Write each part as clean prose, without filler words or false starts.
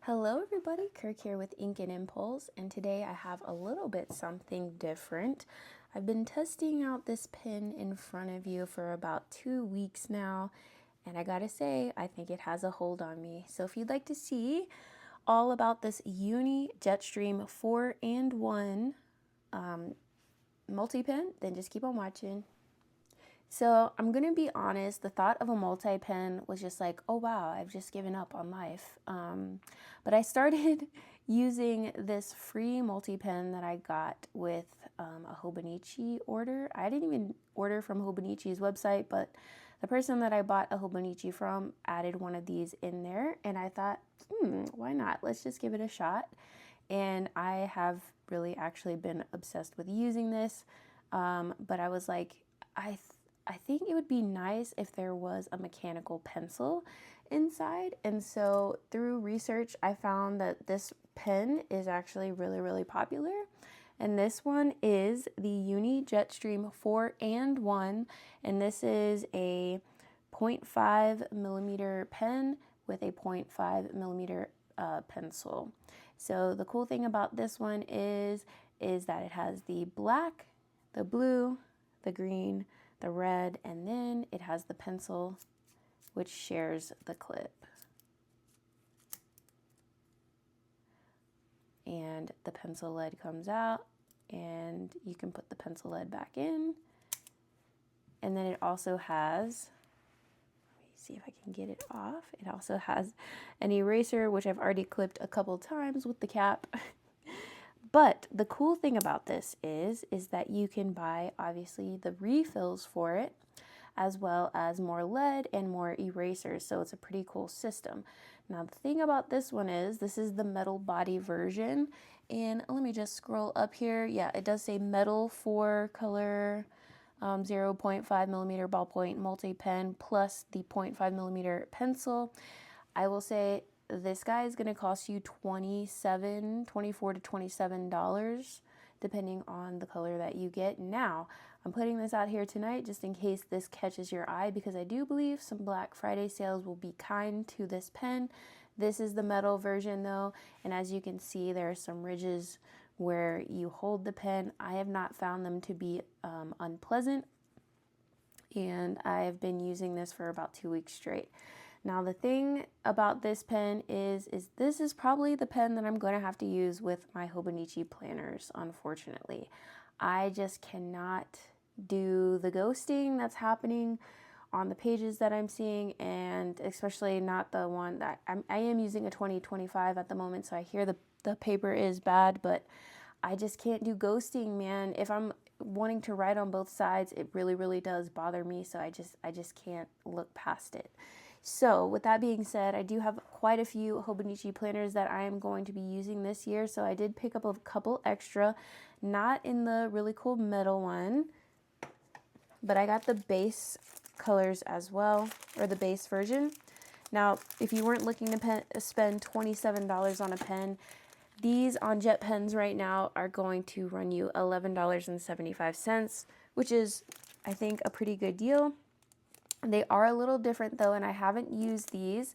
Hello everybody, Kirk here with Ink and Impulse, and today I have a little bit something different. I've been testing out this pen in front of you for about 2 weeks now, and I gotta say, I think it has a hold on me. So if you'd like to see all about this Uni Jetstream 4&1 multi-pen, then just keep on watching. So I'm gonna be honest, the thought of a multi-pen was just like, oh wow, I've just given up on life. But I started using this free multi-pen that I got with a Hobonichi order. I didn't even order from Hobonichi's website, but the person that I bought a Hobonichi from added one of these in there, and I thought, why not? Let's just give it a shot. And I have really actually been obsessed with using this, but I was like, I think it would be nice if there was a mechanical pencil inside. And so through research, I found that this pen is actually really popular. And this one is the Uni Jetstream 4&1. And this is a 0.5 millimeter pen with a 0.5 millimeter pencil. So the cool thing about this one is that it has the black, the blue, the green, the red, and then it has the pencil which shares the clip. And the pencil lead comes out and you can put the pencil lead back in. And then it also has, let me see if I can get it off. It also has an eraser, which I've already clipped a couple times with the cap. But the cool thing about this is that you can buy, obviously, the refills for it, as well as more lead and more erasers. So it's a pretty cool system. Now, the thing about this one is, this is the metal body version. And let me just scroll up here. Yeah, it does say metal 4 color 0.5 millimeter ballpoint multi-pen plus the 0.5 millimeter pencil. I will say, this guy is going to cost you $24 to $27 depending on the color that you get. Now, I'm putting this out here tonight just in case this catches your eye, because I do believe some Black Friday sales will be kind to this pen. This is the metal version though, and as you can see, there are some ridges where you hold the pen. I have not found them to be unpleasant, and I have been using this for about 2 weeks straight. Now the thing about this pen is this is probably the pen that I'm going to have to use with my Hobonichi planners, unfortunately. I just cannot do the ghosting that's happening on the pages that I'm seeing, and especially not the one that I am using a 2025 at the moment, so I hear the paper is bad, but I just can't do ghosting, man. If I'm wanting to write on both sides, it really does bother me, so I just can't look past it. So with that being said, I do have quite a few Hobonichi planners that I am going to be using this year. So I did pick up a couple extra, not in the really cool metal one, but I got the base colors as well, or the base version. Now, if you weren't looking to spend $27 on a pen, these on Jet Pens right now are going to run you $11.75, which is, I think, a pretty good deal. They are a little different though, and I haven't used these.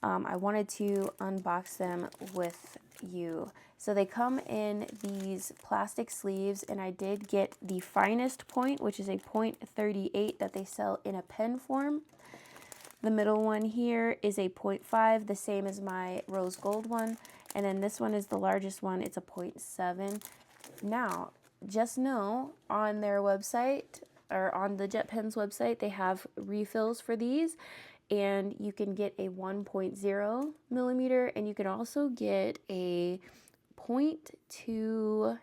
I wanted to unbox them with you. So they come in these plastic sleeves, and I did get the finest point, which is a .38 that they sell in a pen form. The middle one here is a .5, the same as my rose gold one. And then this one is the largest one, it's a .7. Now, just know on their website, or on the Jet Pens website, they have refills for these, and you can get a 1.0 millimeter, and you can also get a .28.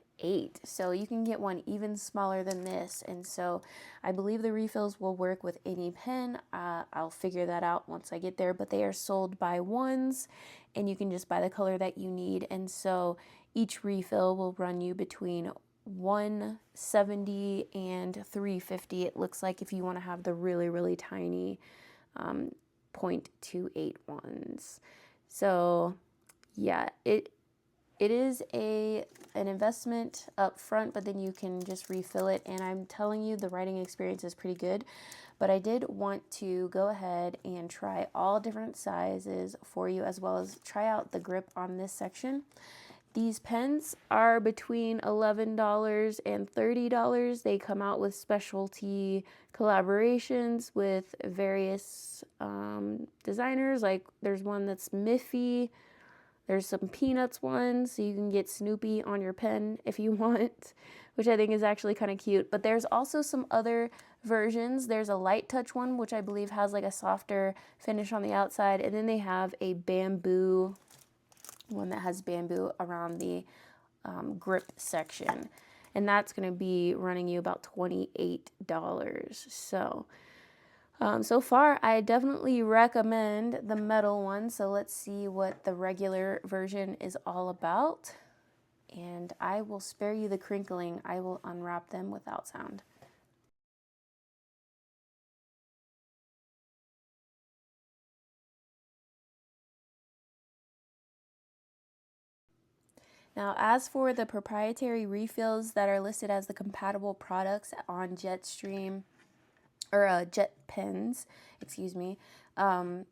So you can get one even smaller than this, and so I believe the refills will work with any pen. I'll figure that out once I get there, but they are sold by ones, and you can just buy the color that you need, and so each refill will run you between $170 and $350. It looks like, if you want to have the really tiny .28 ones. So yeah, it is an investment up front, but then you can just refill it. And I'm telling you, the writing experience is pretty good. But I did want to go ahead and try all different sizes for you, as well as try out the grip on this section. These pens are between $11 and $30. They come out with specialty collaborations with various designers. Like there's one that's Miffy. There's some Peanuts ones, so you can get Snoopy on your pen if you want, which I think is actually kind of cute. But there's also some other versions. There's a light touch one, which I believe has like a softer finish on the outside. And then they have a bamboo one that has bamboo around the grip section. And that's going to be running you about $28. So, so far, I definitely recommend the metal one. So let's see what the regular version is all about. And I will spare you the crinkling. I will unwrap them without sound. Now, as for the proprietary refills that are listed as the compatible products on Jetstream, or Jet Pens, excuse me, I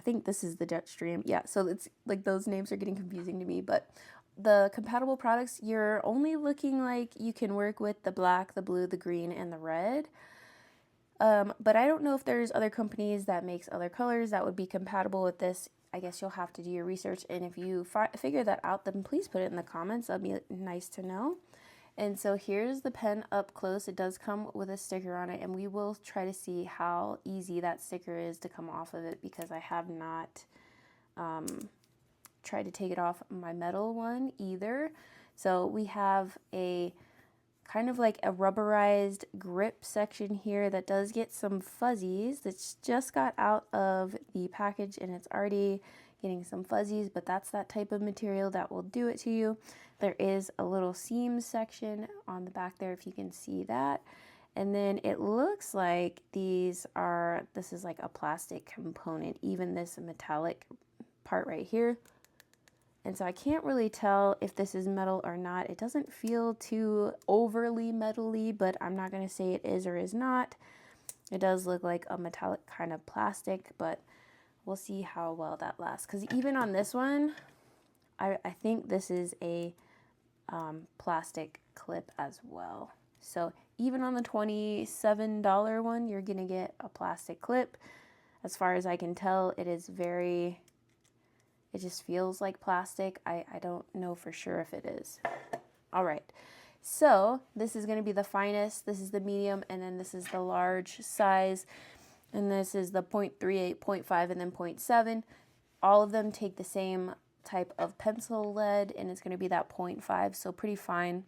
think this is the Jetstream. Yeah, so it's like those names are getting confusing to me, but the compatible products, you're only looking like you can work with the black, the blue, the green, and the red. But I don't know if there's other companies that makes other colors that would be compatible with this. I guess you'll have to do your research, and if you figure that out, then please put it in the comments. That'd be nice to know. And so here's the pen up close. It does come with a sticker on it, and we will try to see how easy that sticker is to come off of it, because I have not tried to take it off my metal one either. So we have a kind of like a rubberized grip section here that does get some fuzzies. That's just got out of the package and it's already getting some fuzzies, but that's that type of material that will do it to you. There is a little seam section on the back there, if you can see that. And then it looks like this is like a plastic component, even this metallic part right here. And so I can't really tell if this is metal or not. It doesn't feel too overly metally, but I'm not going to say it is or is not. It does look like a metallic kind of plastic, but we'll see how well that lasts. Because even on this one, I think this is a plastic clip as well. So even on the $27 one, you're going to get a plastic clip. As far as I can tell, it just feels like plastic. I don't know for sure if it is. All right, so this is going to be the finest. This is the medium, and then this is the large size. And this is the 0.38, 0.5, and then 0.7. All of them take the same type of pencil lead, and it's going to be that 0.5, so pretty fine.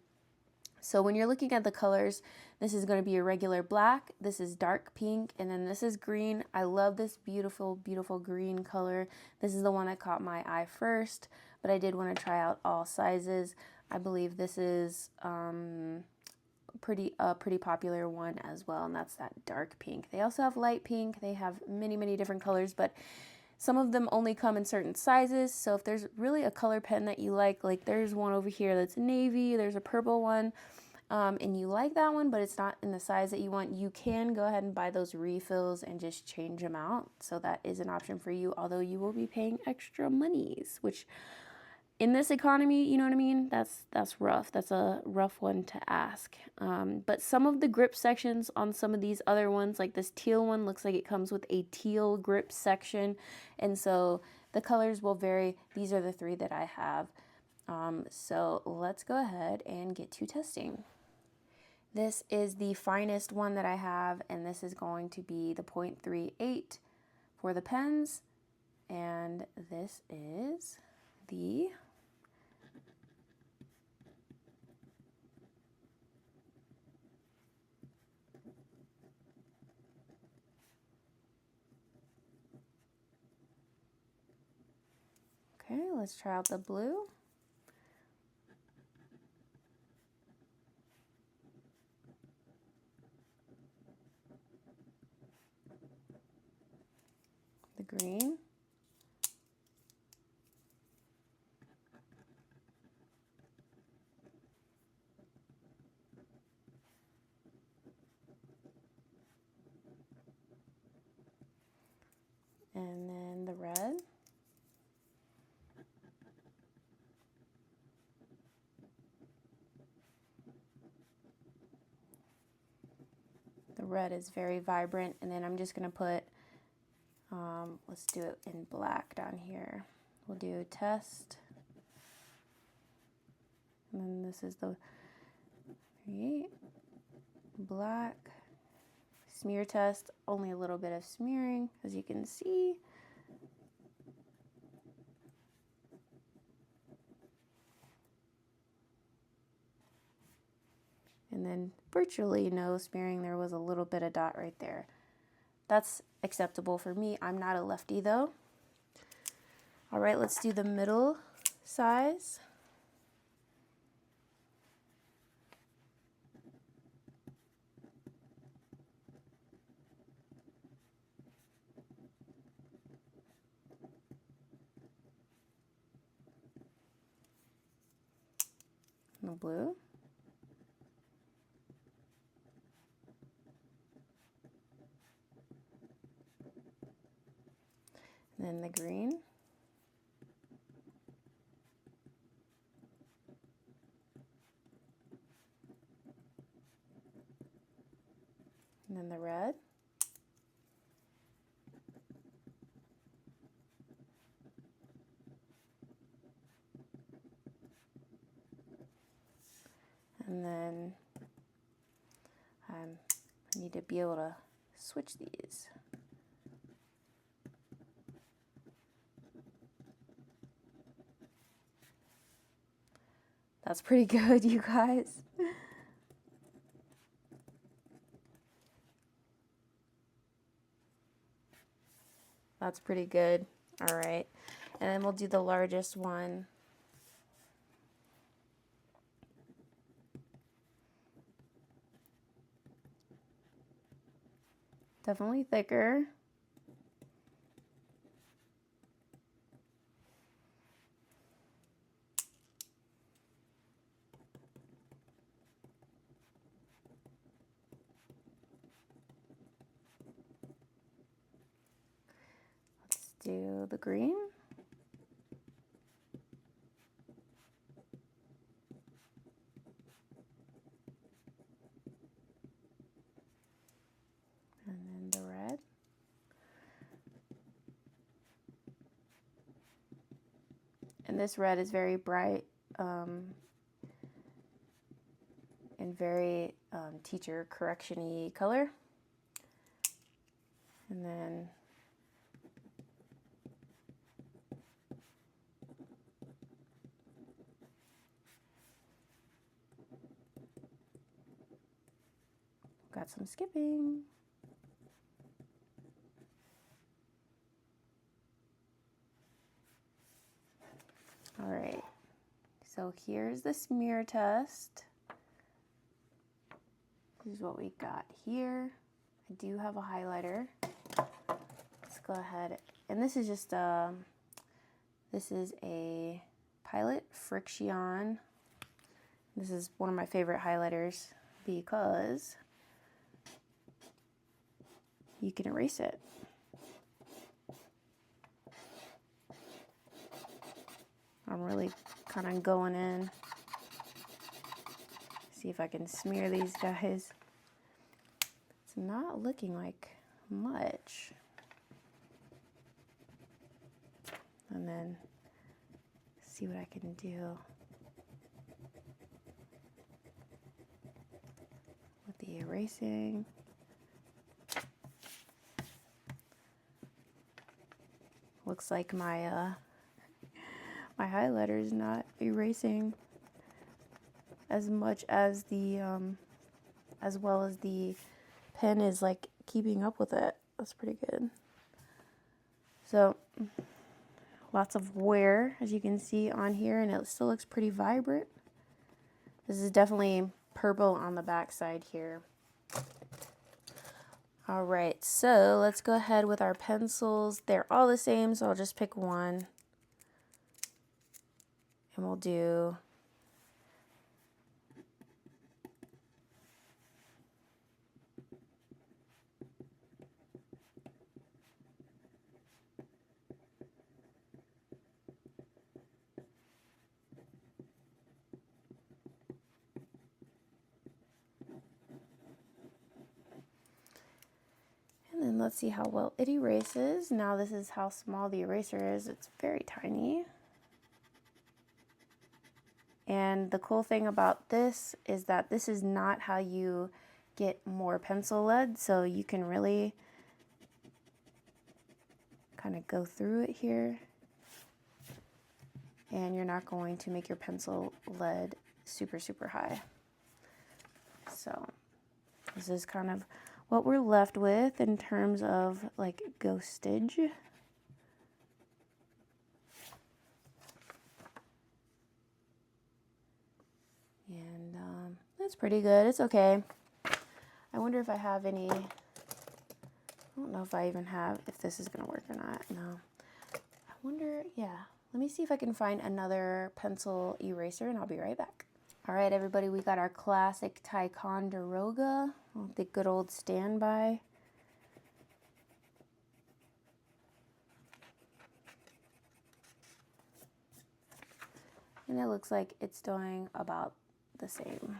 So when you're looking at the colors, this is going to be a regular black, this is dark pink, and then this is green. I love this beautiful, beautiful green color. This is the one that caught my eye first, but I did want to try out all sizes. I believe this is pretty popular one as well, and that's that dark pink. They also have light pink. They have many, many different colors, but some of them only come in certain sizes. So if there's really a color pen that you like there's one over here that's navy, there's a purple one, and you like that one, but it's not in the size that you want, you can go ahead and buy those refills and just change them out. So that is an option for you, although you will be paying extra monies, which in this economy, you know what I mean? That's rough. That's a rough one to ask. But some of the grip sections on some of these other ones, like this teal one, looks like it comes with a teal grip section. And so the colors will vary. These are the three that I have. So let's go ahead and get to testing. This is the finest one that I have, and this is going to be the 0.38 for the pens. And this is the okay, let's try out the blue. The green. red is very vibrant. And then I'm just going to put, let's do it in black down here. We'll do test. And then this is the black. Smear test, only a little bit of smearing, as you can see. And then virtually no smearing. There was a little bit of dot right there. That's acceptable for me. I'm not a lefty though. All right, let's do the middle size. The blue. And then the green. And then the red. And then I need to be able to switch these. That's pretty good, you guys. That's pretty good. All right. And then we'll do the largest one. Definitely thicker. Let's do the green. And then the red. And this red is very bright and very teacher correction-y color. And then got some skipping. All right, so here's the smear test. This is what we got here. I do have a highlighter. Let's go ahead, and this is just this is a Pilot Friction. This is one of my favorite highlighters because you can erase it. I'm really kind of going in. See if I can smear these guys. It's not looking like much. And then see what I can do with the erasing. Looks like my my highlighter is not erasing as much as the as well as the pen is like keeping up with it. That's pretty good. So lots of wear, as you can see on here, and it still looks pretty vibrant. This is definitely purple on the back side here. All right, so let's go ahead with our pencils. They're all the same, so I'll just pick one. And we'll do let's see how well it erases. Now this is how small the eraser is. It's very tiny. And the cool thing about this is that this is not how you get more pencil lead, so you can really kind of go through it here, and you're not going to make your pencil lead super, super high. So this is kind of what we're left with in terms of like ghostage. And that's pretty good. It's okay. I wonder if I have any, I don't know if I even have, if this is going to work or not. No. I wonder, yeah. Let me see if I can find another pencil eraser, and I'll be right back. All right, everybody, we got our classic Ticonderoga, the good old standby. And it looks like it's doing about the same.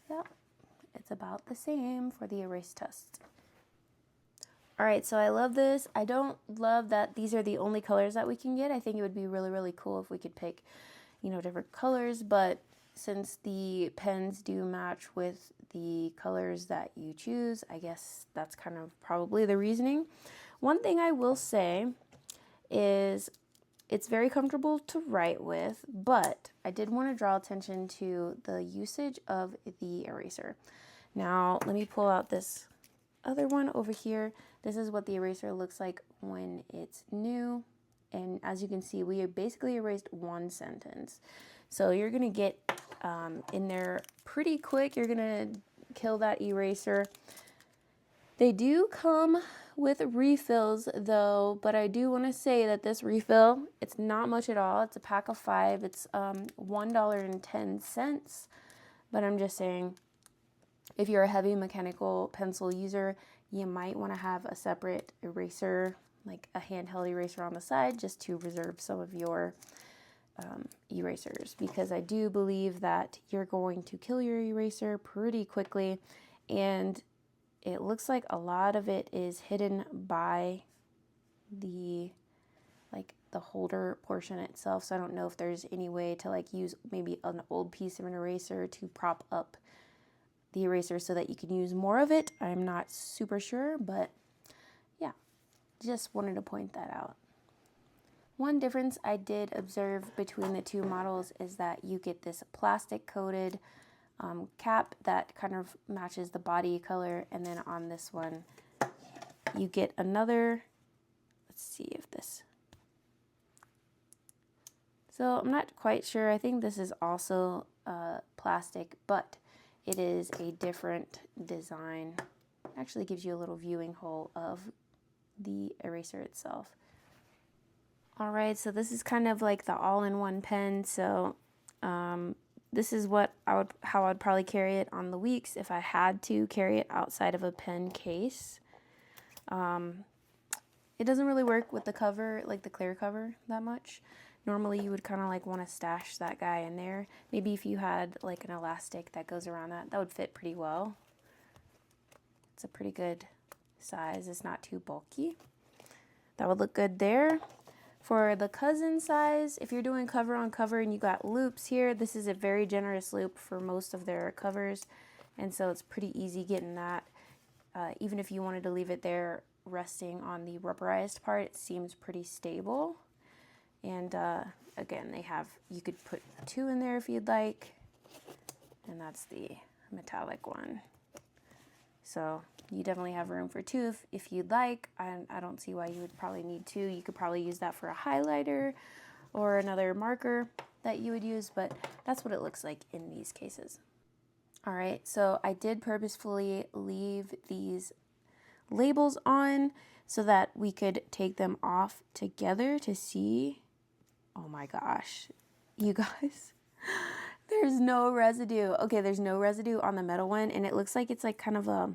Yep, it's about the same for the erase test. All right, so I love this. I don't love that these are the only colors that we can get. I think it would be really, really cool if we could pick, you know, different colors, but since the pens do match with the colors that you choose, I guess that's kind of probably the reasoning. One thing I will say is it's very comfortable to write with, but I did want to draw attention to the usage of the eraser. Now, let me pull out this other one over here. This is what the eraser looks like when it's new. And as you can see, we basically erased one sentence. So you're going to get in there pretty quick. You're going to kill that eraser. They do come with refills though, but I do want to say that this refill, it's not much at all. It's a pack of 5. It's $1.10. But I'm just saying, if you're a heavy mechanical pencil user, you might want to have a separate eraser, like a handheld eraser on the side, just to reserve some of your erasers, because I do believe that you're going to kill your eraser pretty quickly, and it looks like a lot of it is hidden by the the holder portion itself. So I don't know if there's any way to like use maybe an old piece of an eraser to prop up the eraser so that you can use more of it. I'm not super sure, but yeah, just wanted to point that out. One difference I did observe between the two models is that you get this plastic coated cap that kind of matches the body color, and then on this one you get another, let's see if this, so I'm not quite sure. I think this is also plastic, but it is a different design. It actually gives you a little viewing hole of the eraser itself. All right, so this is kind of like the all-in-one pen. So this is what how I'd probably carry it on the weeks if I had to carry it outside of a pen case. It doesn't really work with the cover, like the clear cover, that much. Normally you would kind of like want to stash that guy in there. Maybe if you had like an elastic that goes around that, that would fit pretty well. It's a pretty good size. It's not too bulky. That would look good there. For the cousin size, if you're doing cover on cover and you got loops here, this is a very generous loop for most of their covers, and so it's pretty easy getting that. Even if you wanted to leave it there resting on the rubberized part, it seems pretty stable. And again, they have, you could put 2 in there if you'd like, and that's the metallic one. So you definitely have room for 2 if you'd like. I don't see why you would probably need 2. You could probably use that for a highlighter or another marker that you would use, but that's what it looks like in these cases. All right, so I did purposefully leave these labels on so that we could take them off together to see. Oh my gosh, you guys. There's no residue. Okay, there's no residue on the metal one, and it looks like it's like kind of a,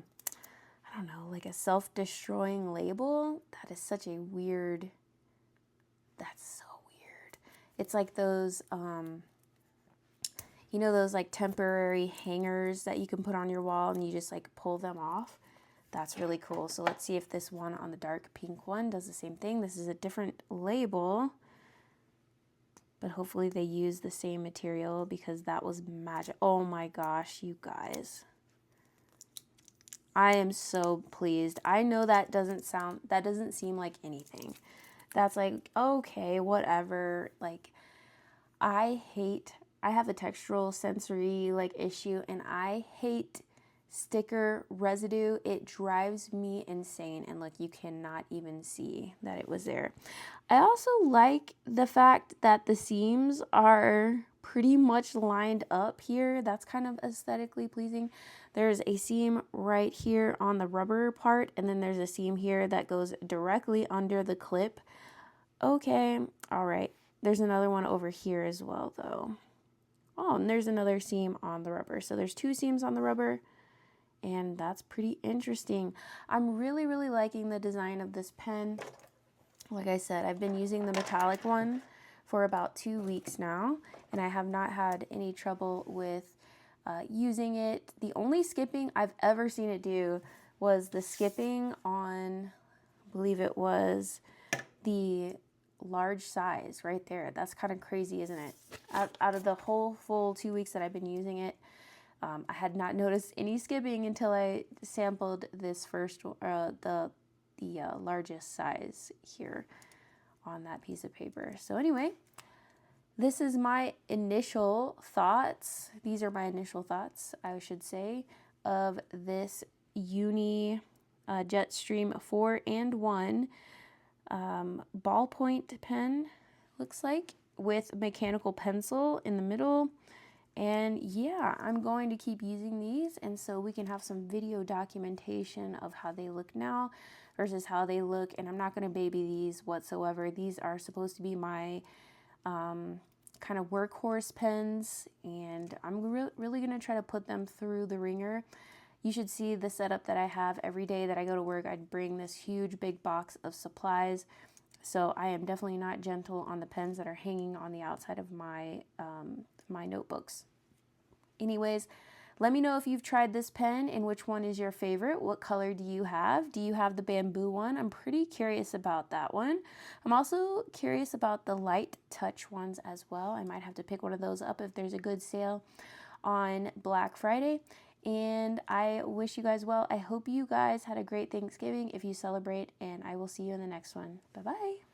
I don't know, like a self-destroying label. That is such a weird, that's so weird. It's like those You know those like temporary hangers that you can put on your wall and you just like pull them off? That's really cool. So let's see if this one on the dark pink one does the same thing. This is a different label, but hopefully they use the same material because that was magic. Oh my gosh, you guys. I am so pleased. I know that doesn't seem like anything. That's like, okay, whatever. Like, I have a textural sensory like issue, and I hate sticker residue. It drives me insane, and look, you cannot even see that it was there. I also like the fact that the seams are pretty much lined up here. That's kind of aesthetically pleasing. There's a seam right here on the rubber part, and then there's a seam here that goes directly under the clip. Okay, all right. There's another one over here as well, though. Oh, and there's another seam on the rubber. So there's 2 seams on the rubber, and that's pretty interesting. I'm really, really liking the design of this pen. Like I said, I've been using the metallic one for about 2 weeks now, and I have not had any trouble with using it. The only skipping I've ever seen it do was the skipping on, I believe it was the large size right there. That's kind of crazy, isn't it? Out of the whole full 2 weeks that I've been using it, I had not noticed any skipping until I sampled this first, the largest size here on that piece of paper. So anyway, this is my initial thoughts. These are my initial thoughts, I should say, of this Uni Jetstream 4&1 ballpoint pen, looks like, with mechanical pencil in the middle. And yeah, I'm going to keep using these, and so we can have some video documentation of how they look now versus how they look. And I'm not going to baby these whatsoever. These are supposed to be my kind of workhorse pens, and I'm really going to try to put them through the ringer. You should see the setup that I have every day that I go to work. I'd bring this huge big box of supplies. So I am definitely not gentle on the pens that are hanging on the outside of my my notebooks. Anyways, let me know if you've tried this pen and which one is your favorite. What color do you have? Do you have the bamboo one? I'm pretty curious about that one. I'm also curious about the light touch ones as well. I might have to pick one of those up if there's a good sale on Black Friday. And I wish you guys well. I hope you guys had a great Thanksgiving if you celebrate, and I will see you in the next one. Bye-bye.